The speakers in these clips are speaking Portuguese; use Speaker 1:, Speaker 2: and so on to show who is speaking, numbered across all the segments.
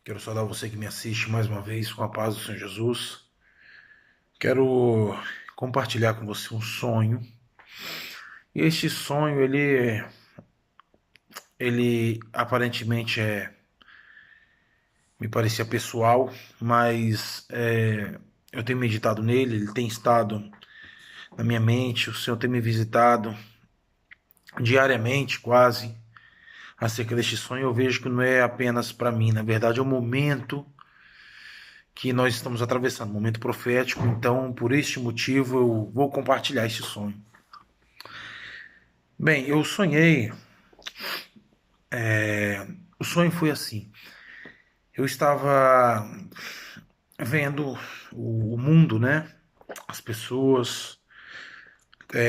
Speaker 1: Quero saudar você que me assiste mais uma vez com a paz do Senhor Jesus. Quero compartilhar com você um sonho. E este sonho, ele aparentemente me parecia pessoal, mas eu tenho meditado nele, ele tem estado na minha mente, o Senhor tem me visitado diariamente, quase, acerca deste sonho. Eu vejo que não é apenas para mim, na verdade é o momento que nós estamos atravessando, um momento profético. Então, por este motivo, eu vou compartilhar este sonho. Bem, eu sonhei. O sonho foi assim: eu estava vendo o mundo, né? As pessoas.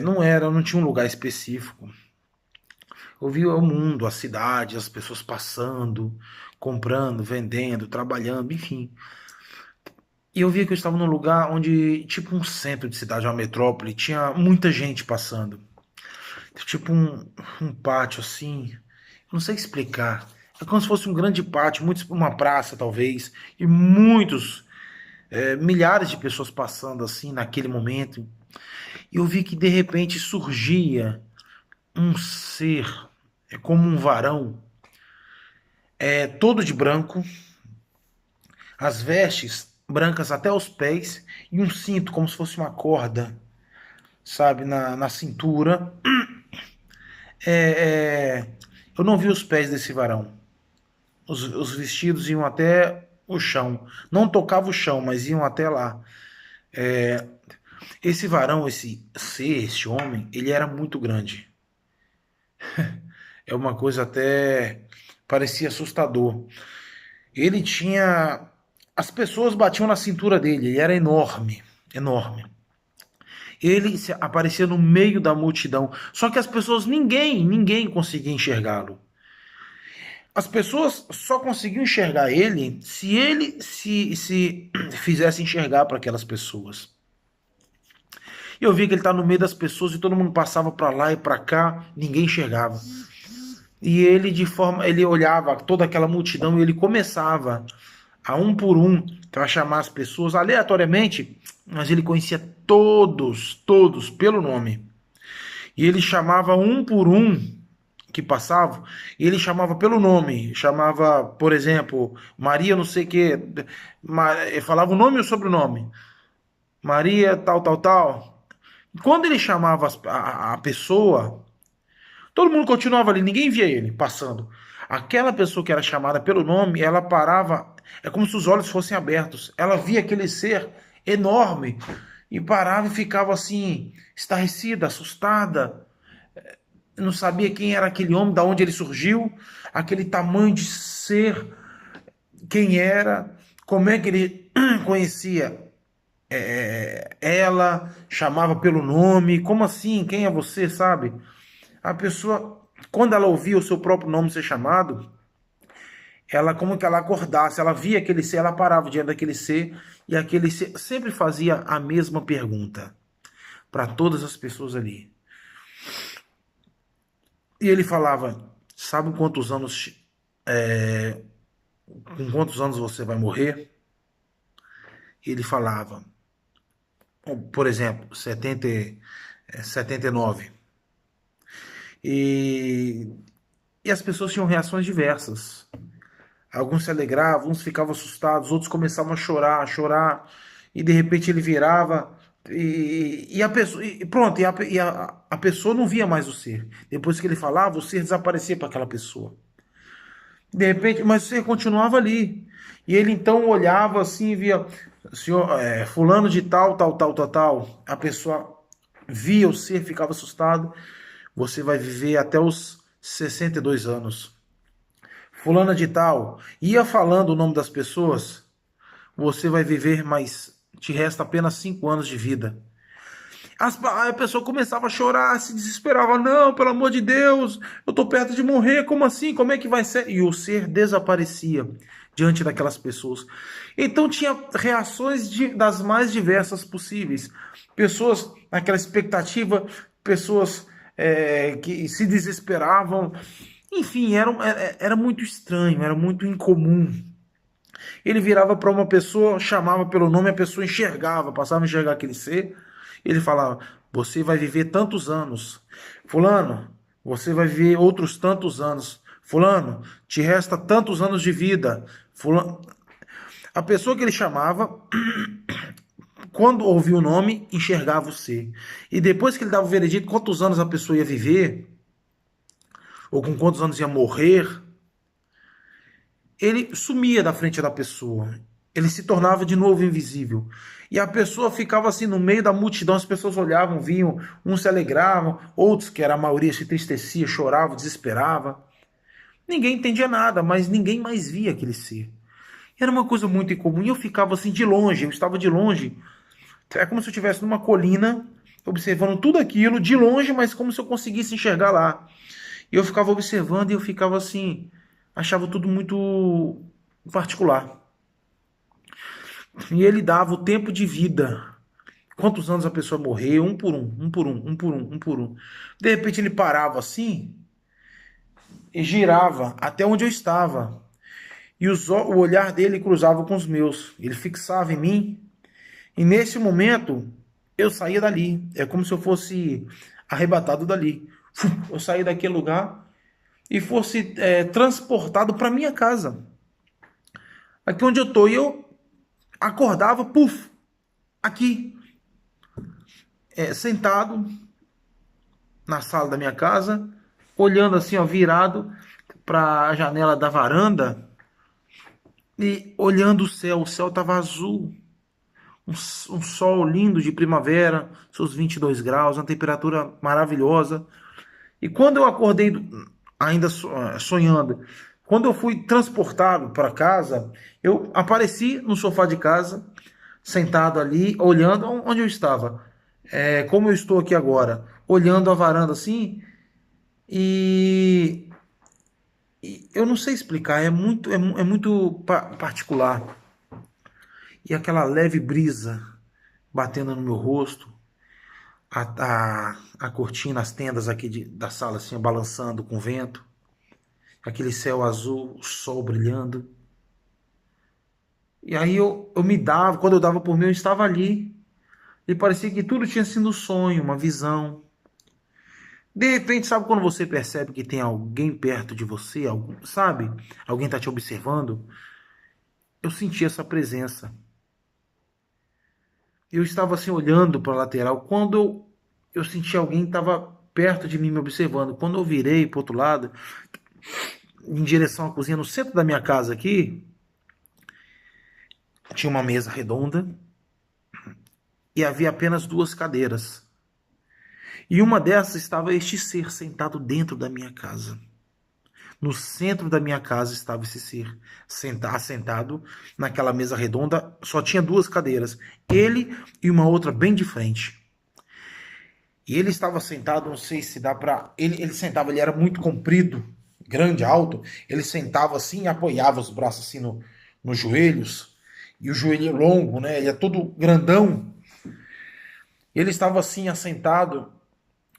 Speaker 1: Não tinha um lugar específico. Eu via o mundo, a cidade, as pessoas passando, comprando, vendendo, trabalhando, enfim. E eu via que eu estava num lugar onde, tipo um centro de cidade, uma metrópole, tinha muita gente passando. Tipo um pátio assim, eu não sei explicar. É como se fosse um grande pátio, uma praça talvez, e milhares de pessoas passando assim naquele momento. E eu vi que de repente surgia um ser, como um varão, todo de branco, as vestes brancas até os pés, e um cinto como se fosse uma corda, sabe, na cintura. É, é, eu não vi os pés desse varão. Os vestidos iam até o chão. Não tocava o chão, mas iam até lá. Esse varão, esse homem, ele era muito grande. É uma coisa até parecia assustador. Ele tinha. As pessoas batiam na cintura dele, ele era enorme, enorme. Aparecia no meio da multidão. Só que as pessoas, ninguém conseguia enxergá-lo. As pessoas só conseguiam enxergar ele se fizesse enxergar para aquelas pessoas. E eu vi que ele está no meio das pessoas e todo mundo passava para lá e para cá, ninguém enxergava. E ele olhava toda aquela multidão e ele começava a um por um para chamar as pessoas aleatoriamente, mas ele conhecia todos pelo nome. E ele chamava um por um que passavam, e ele chamava pelo nome, chamava, por exemplo, Maria não sei o que, falava o nome e o sobrenome, Maria tal, tal, tal. Quando ele chamava a pessoa, todo mundo continuava ali, ninguém via ele passando. Aquela pessoa que era chamada pelo nome, ela parava, é como se os olhos fossem abertos. Ela via aquele ser enorme e parava e ficava assim, estarrecida, assustada. Não sabia quem era aquele homem, da onde ele surgiu, aquele tamanho de ser, quem era, como é que ele conhecia ela, chamava pelo nome, como assim, quem é você, sabe? A pessoa, quando ela ouvia o seu próprio nome ser chamado, ela como que ela acordasse, ela via aquele ser, ela parava diante daquele ser, e aquele ser sempre fazia a mesma pergunta para todas as pessoas ali. E ele falava: sabe com quantos anos você vai morrer? Ele falava, por exemplo, 79. E, e as pessoas tinham reações diversas. Alguns se alegravam, uns ficavam assustados, outros começavam a chorar, e de repente ele virava e a pessoa, e pronto, a pessoa não via mais o ser. Depois que ele falava, o ser desaparecia para aquela pessoa. De repente, mas o ser continuava ali. E ele então olhava assim e via, senhor, fulano de tal, tal, tal, tal, tal. A pessoa via o ser, ficava assustado. Você vai viver até os 62 anos. Fulana de tal, ia falando o nome das pessoas, você vai viver, mas te resta apenas 5 anos de vida. A pessoa começava a chorar, se desesperava. Não, pelo amor de Deus, eu tô perto de morrer. Como assim? Como é que vai ser? E o ser desaparecia diante daquelas pessoas. Então tinha reações das mais diversas possíveis. Pessoas naquela expectativa, pessoas que se desesperavam. Enfim, era muito estranho, era muito incomum. Ele virava para uma pessoa, chamava pelo nome, a pessoa enxergava, passava a enxergar aquele ser. Ele falava: você vai viver tantos anos. Fulano, você vai viver outros tantos anos. Fulano, te resta tantos anos de vida. Fulano. A pessoa que ele chamava, quando ouvia o nome, enxergava o ser. E depois que ele dava o veredito, quantos anos a pessoa ia viver, ou com quantos anos ia morrer, ele sumia da frente da pessoa. Ele se tornava de novo invisível. E a pessoa ficava assim no meio da multidão, as pessoas olhavam, viam, uns se alegravam, outros, que era a maioria, se entristecia, chorava, desesperava. Ninguém entendia nada, mas ninguém mais via aquele ser. Era uma coisa muito incomum. E eu ficava assim de longe, eu estava de longe. É como se eu estivesse numa colina, observando tudo aquilo de longe, mas como se eu conseguisse enxergar lá. E eu ficava observando e eu ficava assim, achava tudo muito particular. E ele dava o tempo de vida. Quantos anos a pessoa morreu, um por um, um por um, um por um, um por um. De repente ele parava assim e girava até onde eu estava. E o olhar dele cruzava com os meus. Ele fixava em mim. E nesse momento eu saía dali. É como se eu fosse arrebatado dali. Eu saí daquele lugar e fosse transportado para minha casa. Aqui onde eu estou. E eu acordava, puf, aqui, sentado na sala da minha casa, olhando assim, ó, virado para a janela da varanda e olhando o céu. O céu estava azul, um sol lindo de primavera, seus 22 graus, uma temperatura maravilhosa. E quando eu acordei, ainda sonhando, quando eu fui transportado para casa, eu apareci no sofá de casa, sentado ali, olhando onde eu estava. Como eu estou aqui agora, olhando a varanda assim, e, e eu não sei explicar, é muito particular. E aquela leve brisa batendo no meu rosto, a cortina, as tendas aqui da sala assim, balançando com o vento, aquele céu azul, o sol brilhando. E aí eu me dava, quando eu dava por mim, eu estava ali. E parecia que tudo tinha sido um sonho, uma visão. De repente, sabe quando você percebe que tem alguém perto de você, sabe? Alguém está te observando? Eu senti essa presença. Eu estava assim olhando para a lateral. Quando eu senti alguém que estava perto de mim me observando. Quando eu virei para o outro lado, em direção à cozinha, no centro da minha casa aqui, tinha uma mesa redonda e havia apenas duas cadeiras. E uma dessas estava este ser sentado dentro da minha casa. No centro da minha casa estava esse ser assentado naquela mesa redonda. Só tinha duas cadeiras, ele e uma outra bem de frente. E ele estava sentado, não sei se dá para. Ele sentava, ele era muito comprido, grande, alto. Ele sentava assim e apoiava os braços assim nos joelhos. E o joelho longo, né? Ele é todo grandão. Ele estava assim, assentado,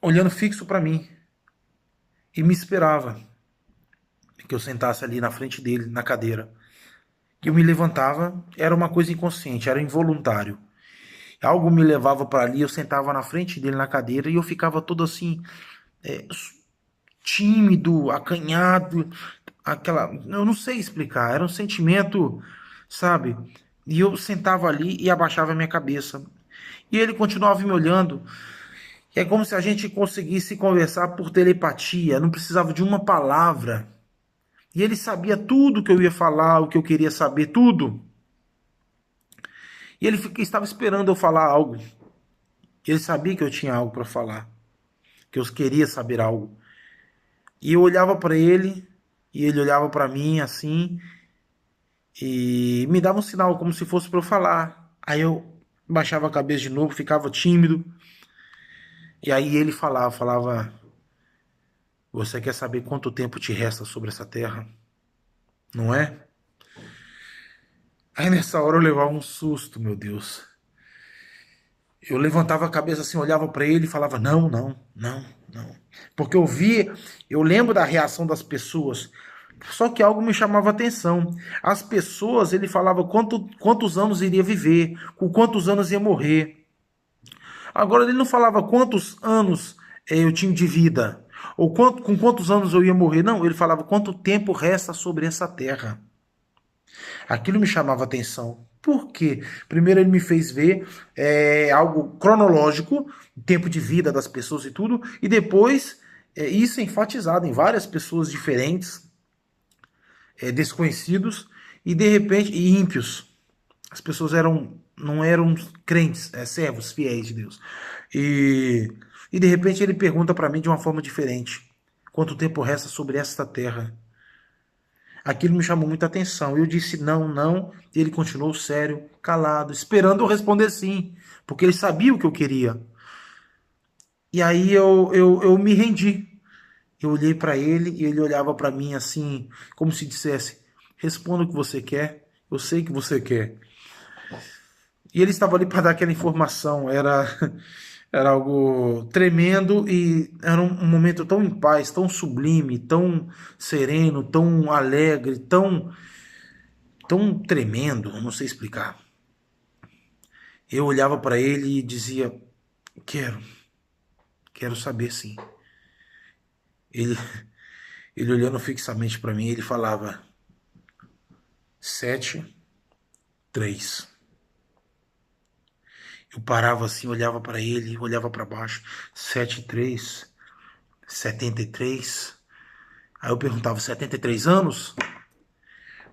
Speaker 1: olhando fixo para mim. E me esperava que eu sentasse ali na frente dele, na cadeira. Que eu me levantava, era uma coisa inconsciente, era involuntário. Algo me levava para ali, eu sentava na frente dele na cadeira e eu ficava todo assim, é, tímido, acanhado, eu não sei explicar, era um sentimento, sabe? E eu sentava ali e abaixava a minha cabeça. E ele continuava me olhando. E é como se a gente conseguisse conversar por telepatia, não precisava de uma palavra. E ele sabia tudo que eu ia falar, o que eu queria saber, tudo. E ele estava esperando eu falar algo. Ele sabia que eu tinha algo para falar, que eu queria saber algo. E eu olhava para ele, e ele olhava para mim assim, e me dava um sinal como se fosse para eu falar. Aí eu baixava a cabeça de novo, ficava tímido. E aí ele falava: você quer saber quanto tempo te resta sobre essa terra? Não é? Aí nessa hora eu levava um susto, meu Deus. Eu levantava a cabeça assim, olhava para ele e falava: não, não, não, não. Porque eu lembro da reação das pessoas. Só que algo me chamava a atenção. As pessoas, ele falava quantos anos iria viver, com quantos anos ia morrer. Agora ele não falava quantos anos eu tinha de vida, ou com quantos anos eu ia morrer. Não, ele falava quanto tempo resta sobre essa terra. Aquilo me chamava atenção. Por quê? Primeiro ele me fez ver algo cronológico, tempo de vida das pessoas e tudo, e depois isso é enfatizado em várias pessoas diferentes, desconhecidos e de repente e ímpios. As pessoas não eram crentes, servos fiéis de Deus. E de repente ele pergunta para mim de uma forma diferente: quanto tempo resta sobre esta terra? Aquilo me chamou muita atenção. Eu disse não, não, e ele continuou sério, calado, esperando eu responder sim, porque ele sabia o que eu queria. E aí eu me rendi. Eu olhei para ele e ele olhava para mim assim, como se dissesse: responda o que você quer, eu sei o que você quer. E ele estava ali para dar aquela informação. Era algo tremendo e era um momento tão em paz, tão sublime, tão sereno, tão alegre, tão tremendo, não sei explicar. Eu olhava para ele e dizia: quero saber sim. Ele, ele olhando fixamente para mim, ele falava: 7, 3. Eu parava assim, olhava para ele, olhava para baixo: 7, 3, 73. Aí eu perguntava: 73 anos?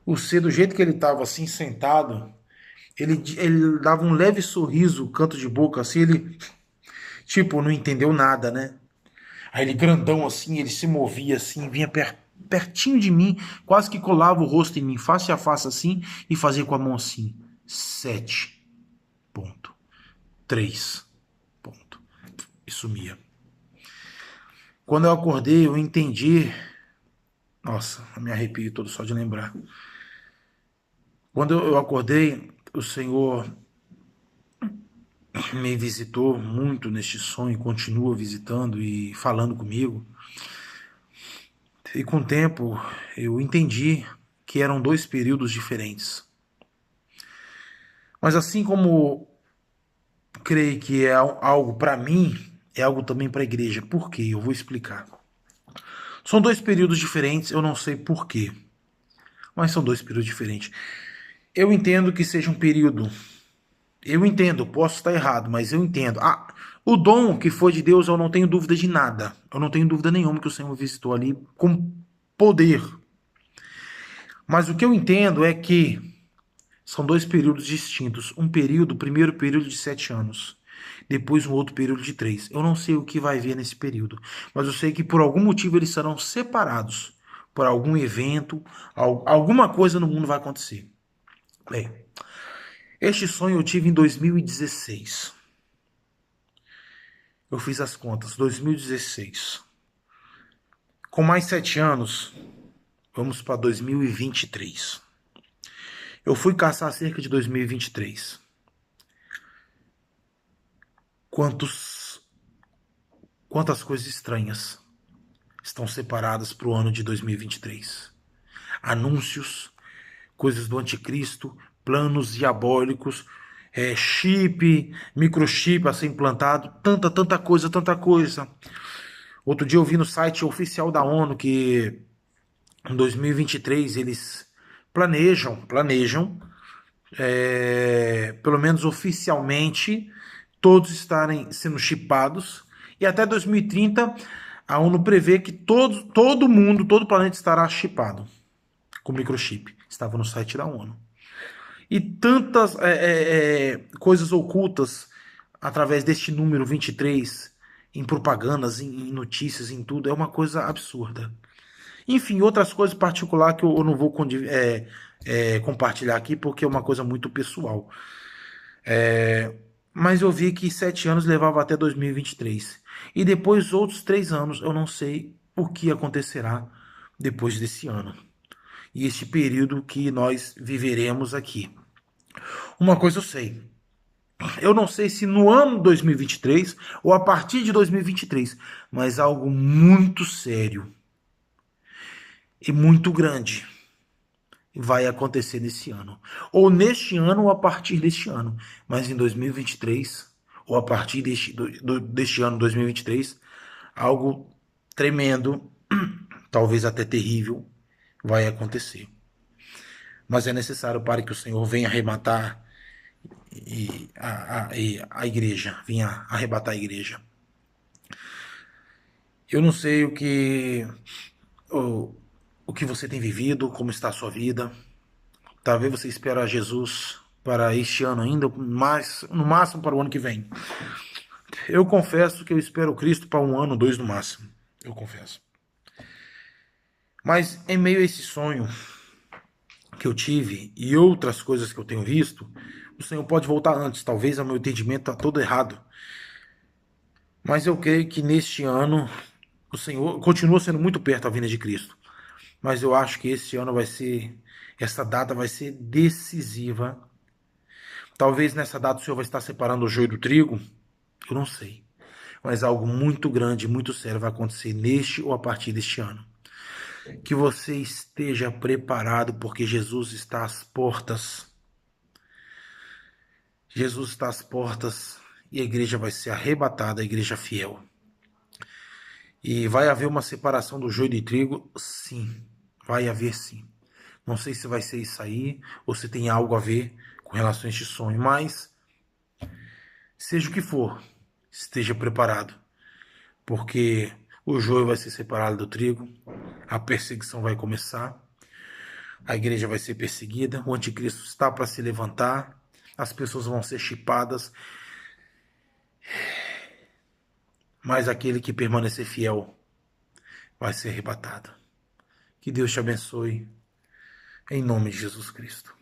Speaker 1: O C, do jeito que ele estava assim, sentado, ele dava um leve sorriso, canto de boca, assim, ele, tipo, não entendeu nada, né? Aí ele grandão assim, ele se movia assim, vinha pertinho de mim, quase que colava o rosto em mim, face a face assim, e fazia com a mão assim: 7, ponto, 3, ponto. E sumia. Quando eu acordei, eu entendi. Nossa, eu me arrepio todo só de lembrar. Quando eu acordei, o Senhor me visitou muito neste sonho, continua visitando e falando comigo. E com o tempo eu entendi que eram dois períodos diferentes. Mas assim como creio que é algo para mim, é algo também para a igreja. Por quê? Eu vou explicar. São dois períodos diferentes, eu não sei por quê, mas são dois períodos diferentes. Eu entendo que seja um período. Eu entendo, posso estar errado, mas eu entendo. O dom que foi de Deus, eu não tenho dúvida de nada. Eu não tenho dúvida nenhuma que o Senhor visitou ali com poder. Mas o que eu entendo é que são dois períodos distintos. Um período, o primeiro período de 7 anos. Depois um outro período de 3. Eu não sei o que vai ver nesse período. Mas eu sei que por algum motivo eles serão separados. Por algum evento, alguma coisa no mundo vai acontecer. Bem, este sonho eu tive em 2016. Eu fiz as contas, 2016. Com mais 7 anos, vamos para 2023. Eu fui caçar cerca de 2023. Quantas coisas estranhas estão separadas para o ano de 2023? Anúncios, coisas do anticristo, planos diabólicos, chip, microchip a ser implantado, tanta coisa, tanta coisa. Outro dia eu vi no site oficial da ONU que em 2023 eles planejam, pelo menos oficialmente, todos estarem sendo chipados. E até 2030 a ONU prevê que todo mundo, todo o planeta estará chipado com microchip. Estava no site da ONU. E tantas coisas ocultas através deste número 23, em propagandas, em notícias, em tudo, é uma coisa absurda. Enfim, outras coisas particulares que eu não vou compartilhar aqui porque é uma coisa muito pessoal. Mas eu vi que 7 anos levava até 2023. E depois outros 3 anos, eu não sei o que acontecerá depois desse ano. E este período que nós viveremos aqui. Uma coisa eu sei. Eu não sei se no ano 2023 ou a partir de 2023, mas algo muito sério e muito grande vai acontecer nesse ano. Ou neste ano ou a partir deste ano. Mas em 2023, ou a partir deste ano 2023, algo tremendo, talvez até terrível, vai acontecer. Mas é necessário para que o Senhor venha arrematar a igreja, venha arrebatar a igreja. Eu não sei o, o que você tem vivido, como está a sua vida. Talvez você espere Jesus para este ano ainda, mas no máximo para o ano que vem. Eu confesso que eu espero Cristo para um ano, dois no máximo. Eu confesso. Mas em meio a esse sonho que eu tive e outras coisas que eu tenho visto, o Senhor pode voltar antes. Talvez o meu entendimento está todo errado. Mas eu creio que neste ano o Senhor continua sendo muito perto a vinda de Cristo. Mas eu acho que esse ano essa data vai ser decisiva. Talvez nessa data o Senhor vai estar separando o joio do trigo. Eu não sei. Mas algo muito grande, muito sério vai acontecer neste ou a partir deste ano. Que você esteja preparado, porque Jesus está às portas. Jesus está às portas e a igreja vai ser arrebatada, a igreja fiel. E vai haver uma separação do joio de trigo? Sim, vai haver sim. Não sei se vai ser isso aí ou se tem algo a ver com relação a este sonho, mas seja o que for, esteja preparado, porque o joio vai ser separado do trigo, a perseguição vai começar, a igreja vai ser perseguida, o anticristo está para se levantar, as pessoas vão ser chipadas, mas aquele que permanecer fiel vai ser arrebatado. Que Deus te abençoe, em nome de Jesus Cristo.